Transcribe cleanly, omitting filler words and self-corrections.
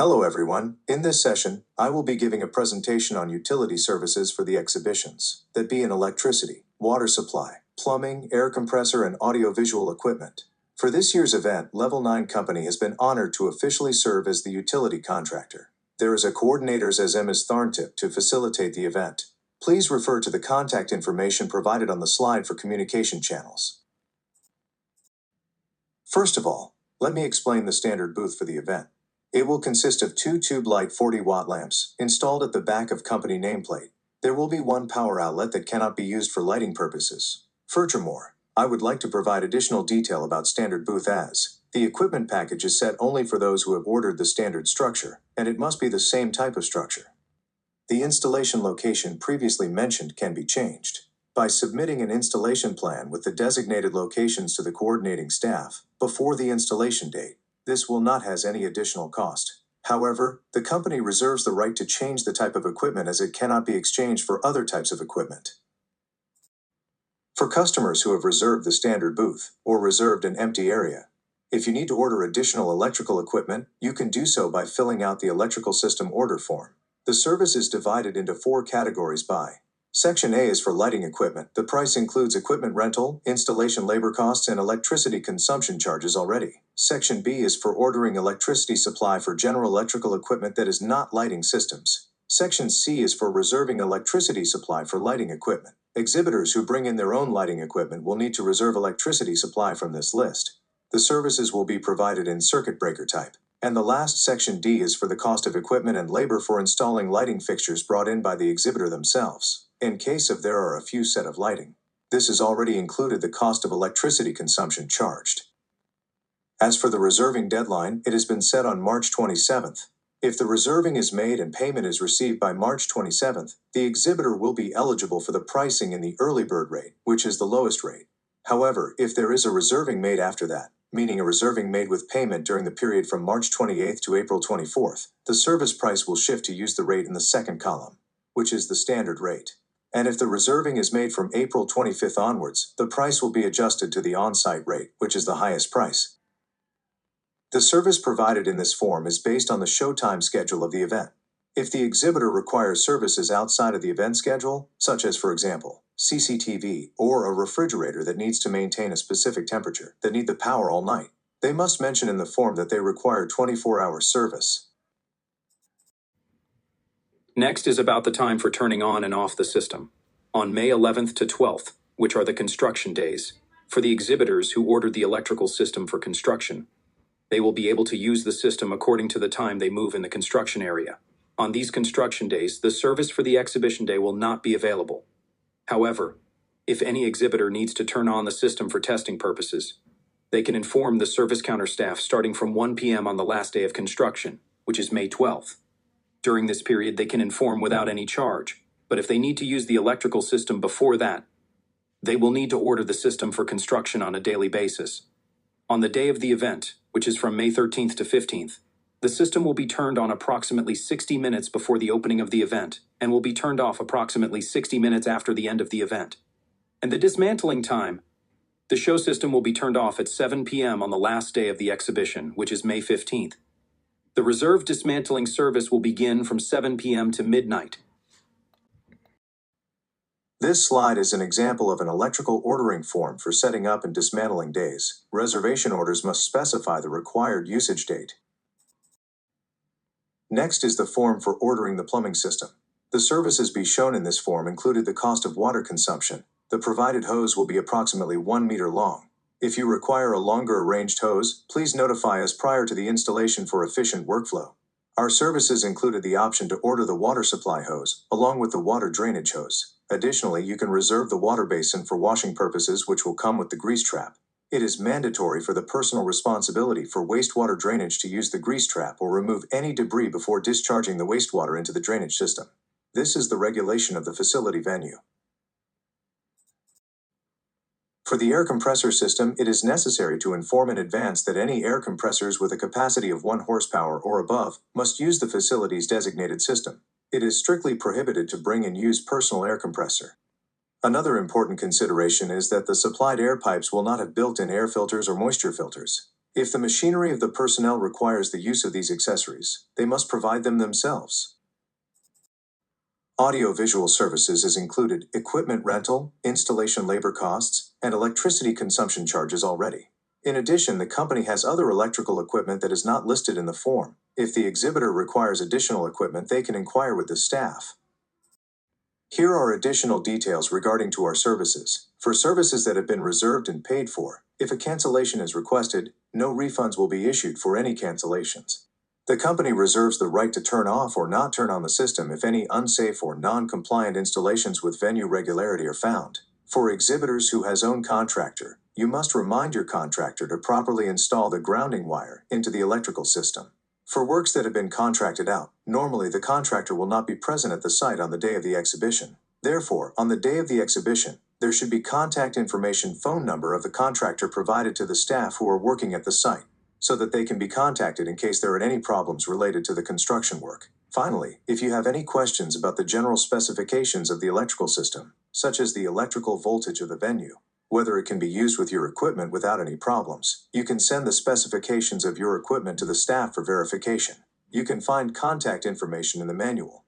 Hello everyone, in this session, I will be giving a presentation on utility services for the exhibitions, that be in electricity, water supply, plumbing, air compressor, and audiovisual equipment. For this year's event, Level 9 Company has been honored to officially serve as the utility contractor. There is a coordinators as Ms. Tharntip to facilitate the event. Please refer to the contact information provided on the slide for communication channels. First of all, let me explain the standard booth for the event. It will consist of two tube light 40-watt lamps installed at the back of company nameplate. There will be one power outlet that cannot be used for lighting purposes. Furthermore, I would like to provide additional detail about standard booth as the equipment package is set only for those who have ordered the standard structure, and it must be the same type of structure. The installation location previously mentioned can be changed by submitting an installation plan with the designated locations to the coordinating staff before the installation date. This will not have any additional cost. However, the company reserves the right to change the type of equipment as it cannot be exchanged for other types of equipment. For customers who have reserved the standard booth or reserved an empty area, if you need to order additional electrical equipment, you can do so by filling out the electrical system order form. The service is divided into 4 categories by Section A is for lighting equipment. The price includes equipment rental, installation labor costs, and electricity consumption charges already. Section B is for ordering electricity supply for general electrical equipment that is not lighting systems. Section C is for reserving electricity supply for lighting equipment. Exhibitors who bring in their own lighting equipment will need to reserve electricity supply from this list. The services will be provided in circuit breaker type. And the last Section D is for the cost of equipment and labor for installing lighting fixtures brought in by the exhibitor themselves. In case of there are a few set of lighting, this has already included the cost of electricity consumption charged. As for the reserving deadline, it has been set on March 27th. If the reserving is made and payment is received by March 27th, the exhibitor will be eligible for the pricing in the early bird rate, which is the lowest rate. However, if there is a reserving made after that, meaning a reserving made with payment during the period from March 28th to April 24th, the service price will shift to use the rate in the second column, which is the standard rate. And if the reserving is made from April 25th onwards, the price will be adjusted to the on-site rate, which is the highest price. The service provided in this form is based on the showtime schedule of the event. If the exhibitor requires services outside of the event schedule, such as, for example, CCTV or a refrigerator that needs to maintain a specific temperature, that need the power all night, they must mention in the form that they require 24-hour service. Next is about the time for turning on and off the system. On May 11th to 12th, which are the construction days, for the exhibitors who ordered the electrical system for construction, they will be able to use the system according to the time they move in the construction area. On these construction days, the service for the exhibition day will not be available. However, if any exhibitor needs to turn on the system for testing purposes, they can inform the service counter staff starting from 1 p.m. on the last day of construction, which is May 12th. During this period, they can inform without any charge, but if they need to use the electrical system before that, they will need to order the system for construction on a daily basis. On the day of the event, which is from May 13th to 15th, the system will be turned on approximately 60 minutes before the opening of the event and will be turned off approximately 60 minutes after the end of the event. And the dismantling time, the show system will be turned off at 7 p.m. on the last day of the exhibition, which is May 15th. The reserve dismantling service will begin from 7 p.m. to midnight. This slide is an example of an electrical ordering form for setting up and dismantling days. Reservation orders must specify the required usage date. Next is the form for ordering the plumbing system. The services be shown in this form included the cost of water consumption. The provided hose will be approximately 1 meter long. If you require a longer arranged hose, please notify us prior to the installation for efficient workflow. Our services included the option to order the water supply hose, along with the water drainage hose. Additionally, you can reserve the water basin for washing purposes, which will come with the grease trap. It is mandatory for the personal responsibility for wastewater drainage to use the grease trap or remove any debris before discharging the wastewater into the drainage system. This is the regulation of the facility venue. For the air compressor system, it is necessary to inform in advance that any air compressors with a capacity of 1 horsepower or above must use the facility's designated system. It is strictly prohibited to bring and use personal air compressor. Another important consideration is that the supplied air pipes will not have built-in air filters or moisture filters. If the machinery of the personnel requires the use of these accessories, they must provide them themselves. Audio-visual services is included equipment rental, installation labor costs, and electricity consumption charges already. In addition, the company has other electrical equipment that is not listed in the form. If the exhibitor requires additional equipment, they can inquire with the staff. Here are additional details regarding to our services. For services that have been reserved and paid for, if a cancellation is requested, no refunds will be issued for any cancellations. The company reserves the right to turn off or not turn on the system if any unsafe or non-compliant installations with venue regularity are found. For exhibitors who has own contractor, you must remind your contractor to properly install the grounding wire into the electrical system. For works that have been contracted out, normally the contractor will not be present at the site on the day of the exhibition. Therefore, on the day of the exhibition, there should be contact information phone number of the contractor provided to the staff who are working at the site, so that they can be contacted in case there are any problems related to the construction work. Finally, if you have any questions about the general specifications of the electrical system, such as the electrical voltage of the venue, whether it can be used with your equipment without any problems, you can send the specifications of your equipment to the staff for verification. You can find contact information in the manual.